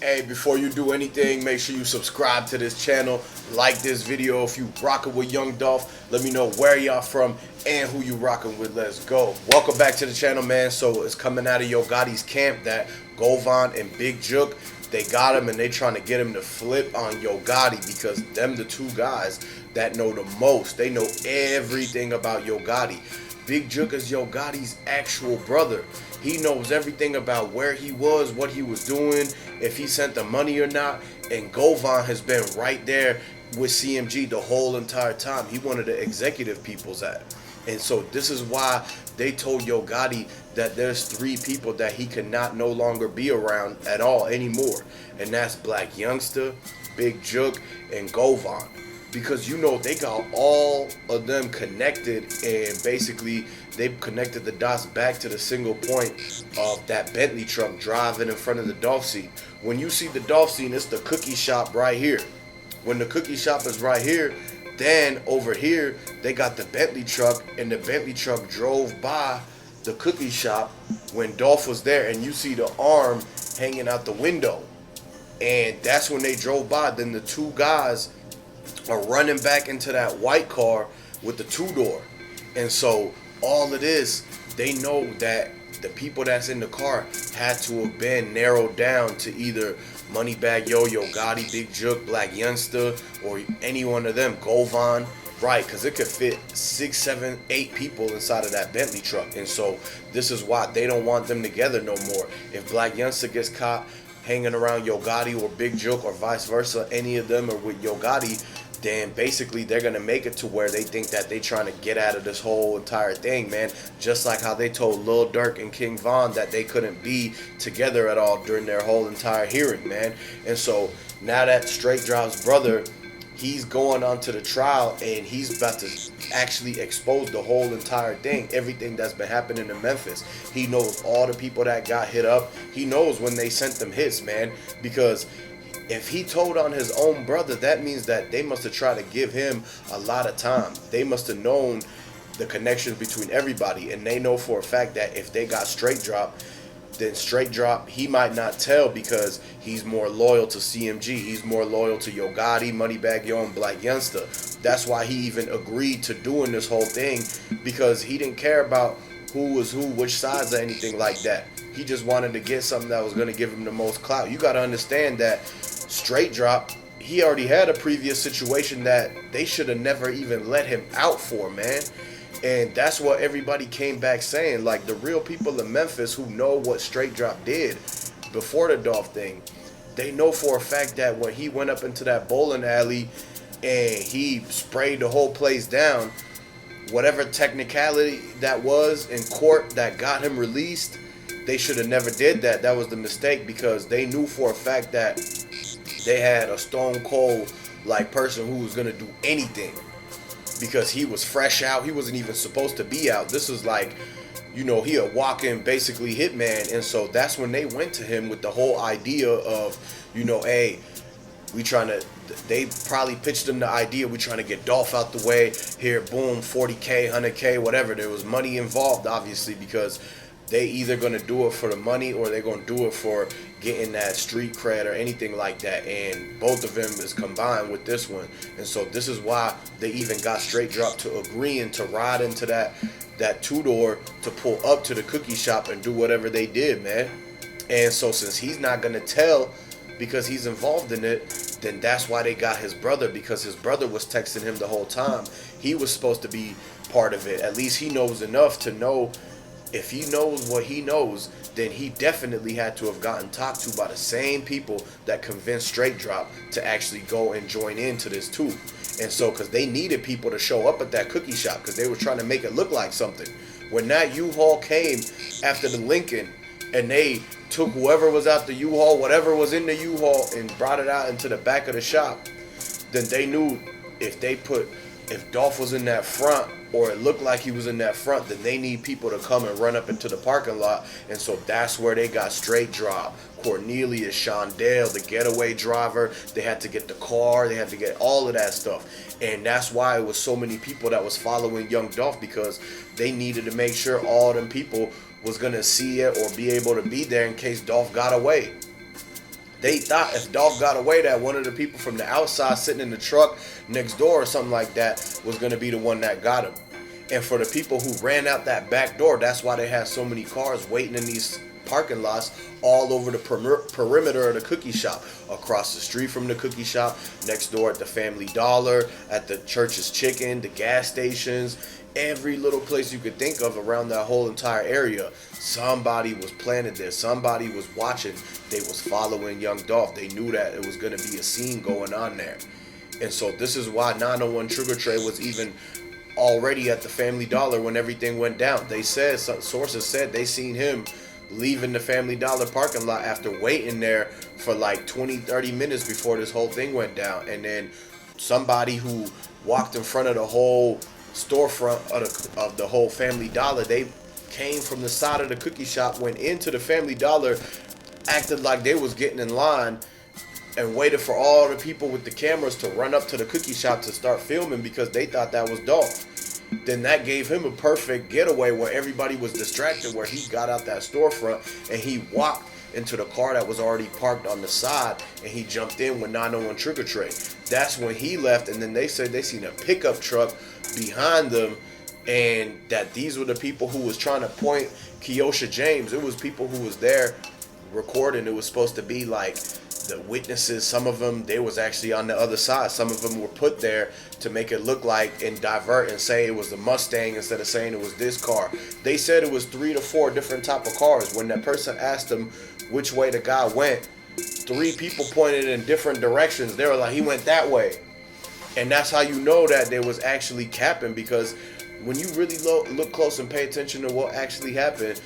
Hey, before you do anything, make sure you subscribe to this channel, like this video. If you rocking with Young Dolph, let me know where y'all from and who you rocking with. Let's go. Welcome back to the channel, man. So it's coming out of Yo Gotti's camp that Govan and Big Jook, they got him and they trying to get him to flip on Yo Gotti because them the two guys that know the most. They know everything about Yo Gotti. Big Jook is Yo Gotti's actual brother. He knows everything about where he was, what he was doing, if he sent the money or not. And Govan has been right there with CMG the whole entire time. He one of the executive peoples at. And so this is why they told Yo Gotti that there's three people that he cannot no longer be around at all anymore. And that's Blac Youngsta, Big Jook, and Govan. Because you know they got all of them connected, and basically they connected the dots back to the single point of that Bentley truck driving in front of the Dolph scene. When you see the Dolph scene, it's the cookie shop right here. When the cookie shop is right here, then over here they got the Bentley truck, and the Bentley truck drove by the cookie shop when Dolph was there, and you see the arm hanging out the window. And that's when they drove by. Then the two guys are running back into that white car with the two-door. And so all of this, they know that the people that's in the car had to have been narrowed down to either Moneybagg, Yo Gotti, Big Jook, Blac Youngsta, or any one of them, Govan, right? Because it could fit 6, 7, 8 people inside of that Bentley truck. And so this is why they don't want them together no more. If Blac Youngsta gets caught hanging around Yo Gotti or Big Jook or vice versa, any of them are with Yo Gotti, then basically they're going to make it to where they think that they trying to get out of this whole entire thing, man. Just like how they told Lil Durk and King Von that they couldn't be together at all during their whole entire hearing, man. And so now that Straight Drop's brother, he's going on to the trial and he's about to actually expose the whole entire thing, everything that's been happening in Memphis. He knows all the people that got hit up. He knows when they sent them hits, man, because if he told on his own brother, that means that they must have tried to give him a lot of time. They must have known the connections between everybody, and they know for a fact that if they got Straight Drop, then Straight Drop, he might not tell because he's more loyal to CMG. He's more loyal to Yo Gotti, Moneybagg Yo, and Blac Youngsta. That's why he even agreed to doing this whole thing, because he didn't care about who was who, which sides, or anything like that. He just wanted to get something that was going to give him the most clout. You got to understand that Straight Drop, he already had a previous situation that they should have never even let him out for, man. And that's what everybody came back saying. Like, the real people in Memphis who know what Straight Drop did before the Dolph thing, they know for a fact that when he went up into that bowling alley and he sprayed the whole place down, whatever technicality that was in court that got him released, they should have never did that. That was the mistake, because they knew for a fact that they had a stone cold like person who was gonna do anything, because he was fresh out. He wasn't even supposed to be out. This was like, you know, he a walking basically hitman. And so that's when they went to him with the whole idea of, you know, hey, we trying to, they probably pitched him the idea, we trying to get Dolph out the way here, boom, 40K, 100K, whatever. There was money involved, obviously, because they either going to do it for the money or they're going to do it for getting that street cred or anything like that. And both of them is combined with this one. And so this is why they even got Straight Drop to agreeing to ride into that two-door to pull up to the cookie shop and do whatever they did, man. And so since he's not going to tell because he's involved in it, then that's why they got his brother, because his brother was texting him the whole time. He was supposed to be part of it. At least he knows enough to know. If he knows what he knows, then he definitely had to have gotten talked to by the same people that convinced Straight Drop to actually go and join into this too. And so, because they needed people to show up at that cookie shop, because they were trying to make it look like something. When that U-Haul came after the Lincoln, and they took whoever was out the U-Haul, whatever was in the U-Haul, and brought it out into the back of the shop, then they knew if Dolph was in that front, or it looked like he was in that front, then they need people to come and run up into the parking lot. And so that's where they got Straight Drop, Cornelius, Shondale, the getaway driver. They had to get the car, they had to get all of that stuff. And that's why it was so many people that was following Young Dolph, because they needed to make sure all them people was going to see it or be able to be there in case Dolph got away. They thought if Dolph got away, that one of the people from the outside sitting in the truck next door or something like that was going to be the one that got him. And for the people who ran out that back door, that's why they had so many cars waiting in these parking lots all over the perimeter of the cookie shop, across the street from the cookie shop, next door at the Family Dollar, at the Church's Chicken, the gas stations, every little place you could think of around that whole entire area. Somebody was planted there. Somebody was watching. They was following Young Dolph. They knew that it was going to be a scene going on there. And so this is why 901 Trigger Trey was even already at the Family Dollar when everything went down. They said, some sources said they seen him leaving the Family Dollar parking lot after waiting there for like 20-30 minutes before this whole thing went down. And then somebody who walked in front of the whole storefront of the whole Family Dollar, they came from the side of the cookie shop, went into the Family Dollar, acted like they was getting in line, and waited for all the people with the cameras to run up to the cookie shop to start filming because they thought that was Dolph. Then that gave him a perfect getaway where everybody was distracted, where he got out that storefront and he walked into the car that was already parked on the side, and he jumped in with 901 Trigger Trey. That's when he left, and then they said they seen a pickup truck behind them, and that these were the people who was trying to point Keysha James. It was people who was there recording. It was supposed to be like the witnesses. Some of them, they was actually on the other side. Some of them were put there to make it look like and divert and say it was the Mustang instead of saying it was this car. They said it was 3 to 4 different type of cars. When that person asked them which way the guy went, 3 people pointed in different directions. They were like, he went that way. And that's how you know that they was actually capping, because when you really look close and pay attention to what actually happened,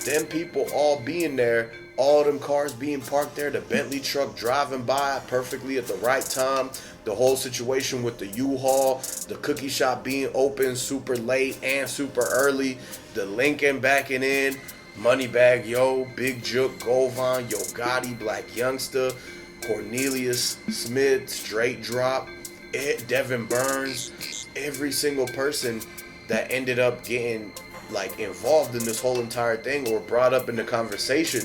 them people all being there, all them cars being parked there, the Bentley truck driving by perfectly at the right time, the whole situation with the U-Haul, the cookie shop being open super late and super early, the Lincoln backing in, Moneybagg, Yo, Big Jook, Govan, Yo Gotti, Blac Youngsta, Cornelius Smith, Straight Drop, Devin Burns, every single person that ended up getting like involved in this whole entire thing or brought up in the conversation,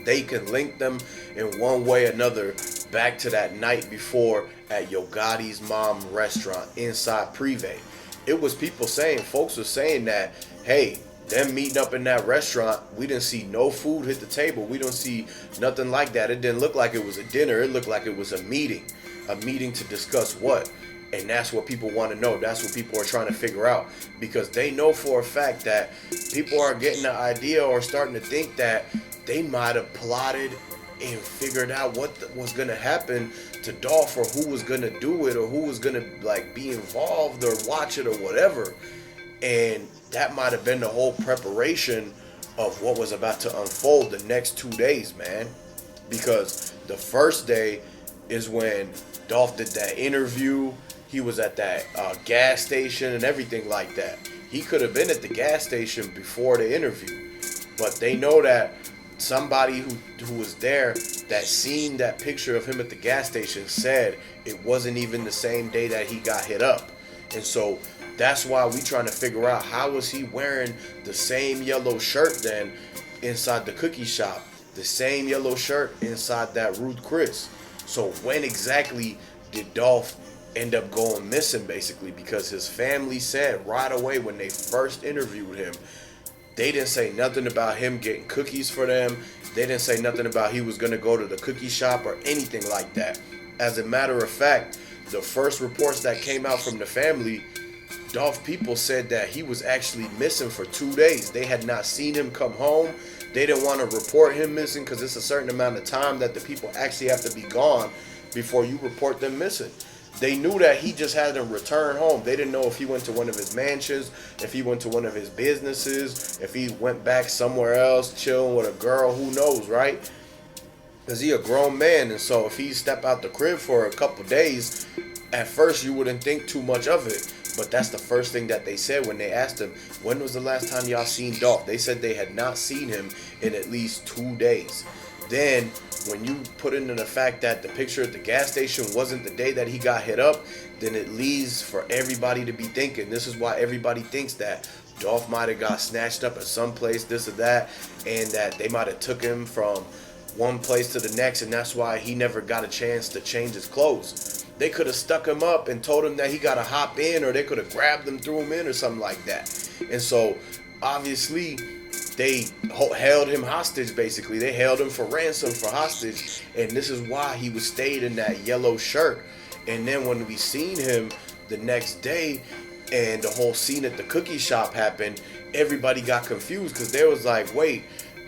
they can link them in one way or another back to that night before at Yo Gotti's mom restaurant inside Privé. It was people saying, folks were saying that, hey, them meeting up in that restaurant, we didn't see no food hit the table. We don't see nothing like that. It didn't look like it was a dinner. It looked like it was a meeting to discuss what. And that's what people want to know. That's what people are trying to figure out, because they know for a fact that people are getting the idea or starting to think that they might have plotted and figured out what was going to happen to Dolph, or who was going to do it, or who was going to like be involved or watch it or whatever. And that might have been the whole preparation of what was about to unfold the next 2 days, man. Because the first day is when Dolph did that interview. He was at that gas station and everything like that. He could have been at the gas station before the interview. But they know that somebody who was there that seen that picture of him at the gas station said it wasn't even the same day that he got hit up. And so that's why we trying to figure out, how was he wearing the same yellow shirt then inside the cookie shop, the same yellow shirt inside that Ruth Chris. So when exactly did Dolph end up going missing, basically? Because his family said right away when they first interviewed him, they didn't say nothing about him getting cookies for them. They didn't say nothing about he was going to go to the cookie shop or anything like that. As a matter of fact, the first reports that came out from the family, Dolph people said that he was actually missing for 2 days. They had not seen him come home. They didn't want to report him missing because it's a certain amount of time that the people actually have to be gone before you report them missing. They knew that he just hadn't returned home. They didn't know if he went to one of his mansions, if he went to one of his businesses, if he went back somewhere else chilling with a girl. Who knows, right? Because he a grown man, and so if he stepped out the crib for a couple days, at first you wouldn't think too much of it. But that's the first thing that they said when they asked him, when was the last time y'all seen Dolph? They said they had not seen him in at least 2 days. Then when you put into the fact that the picture at the gas station wasn't the day that he got hit up, then it leads for everybody to be thinking. This is why everybody thinks that Dolph might have got snatched up at some place, this or that, and that they might have took him from one place to the next, and that's why he never got a chance to change his clothes. They could have stuck him up and told him that he got to hop in, or they could have grabbed him, threw him in, or something like that. And so, obviously, they held him hostage, basically. They held him for ransom, for hostage. And this is why he was stayed in that yellow shirt. And then when we seen him the next day, and the whole scene at the cookie shop happened, everybody got confused, because they was like, wait,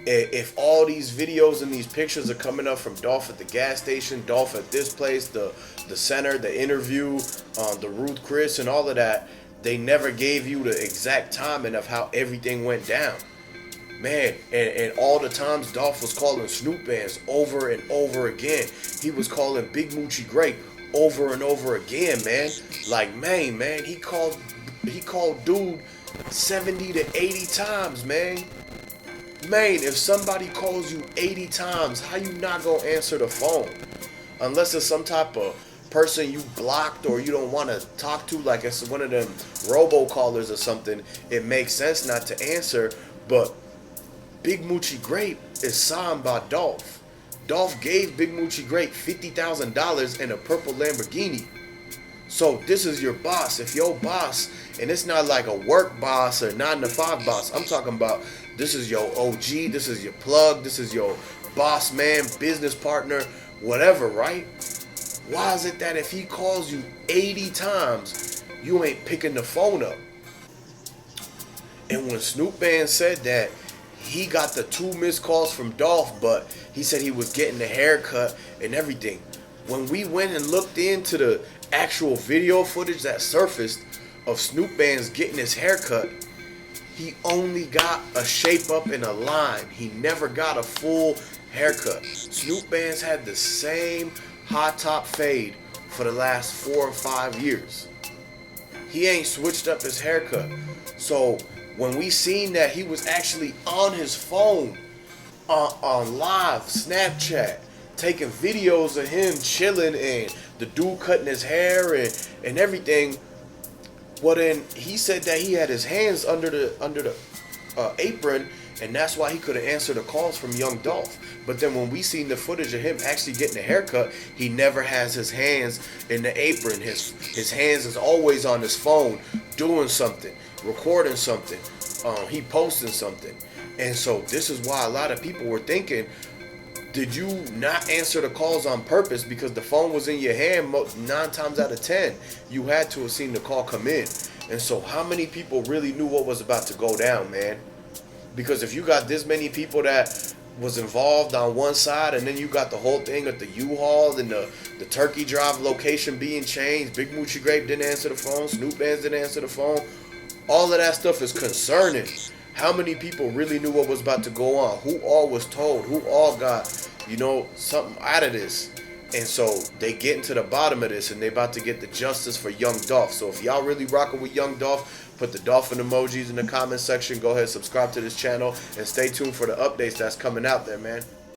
if all these videos and these pictures are coming up from Dolph at the gas station, Dolph at this place, the center, the interview, the Ruth Chris and all of that, they never gave you the exact timing of how everything went down. Man, and all the times Dolph was calling Snoop bands over and over again. He was calling Big Moochie Grape over and over again, man. Like, man, he called dude 70 to 80 times, man. Man, if somebody calls you 80 times, how you not gonna answer the phone? Unless it's some type of person you blocked or you don't want to talk to, like it's one of them robocallers or something, it makes sense not to answer. But Big Moochie Grape is signed by Dolph. Dolph gave Big Moochie Grape $50,000 and a purple Lamborghini. So this is your boss. If your boss, and it's not like a work boss or 9-to-5 boss, I'm talking about this is your OG, this is your plug, this is your boss man, business partner, whatever, right? Why is it that if he calls you 80 times, you ain't picking the phone up? And when Snoop Band said that, he got the 2 missed calls from Dolph, but he said he was getting the haircut and everything. When we went and looked into the actual video footage that surfaced of Snoop Band's getting his haircut, he only got a shape up and a line. He never got a full haircut. Snoop Band's had the same high top fade for the last 4 or 5 years. He ain't switched up his haircut. So when we seen that he was actually on his phone, on live Snapchat, taking videos of him chilling and the dude cutting his hair and everything, well then he said that he had his hands under the apron, and that's why he couldn't answer the calls from Young Dolph. But then when we seen the footage of him actually getting a haircut, he never has his hands in the apron. His hands is always on his phone, doing something, recording something, he posting something. And so this is why a lot of people were thinking, did you not answer the calls on purpose because the phone was in your hand 9 times out of 10? You had to have seen the call come in. And so how many people really knew what was about to go down, man? Because if you got this many people that was involved on one side, and then you got the whole thing at the U-Haul and the turkey drive location being changed, Big Moochie Grape didn't answer the phone, Snoop Bands didn't answer the phone, all of that stuff is concerning. How many people really knew what was about to go on? Who all was told? Who all got, something out of this? And so they getting to the bottom of this, and they about to get the justice for Young Dolph. So if y'all really rocking with Young Dolph, put the dolphin emojis in the comment section. Go ahead, subscribe to this channel, and stay tuned for the updates that's coming out there, man.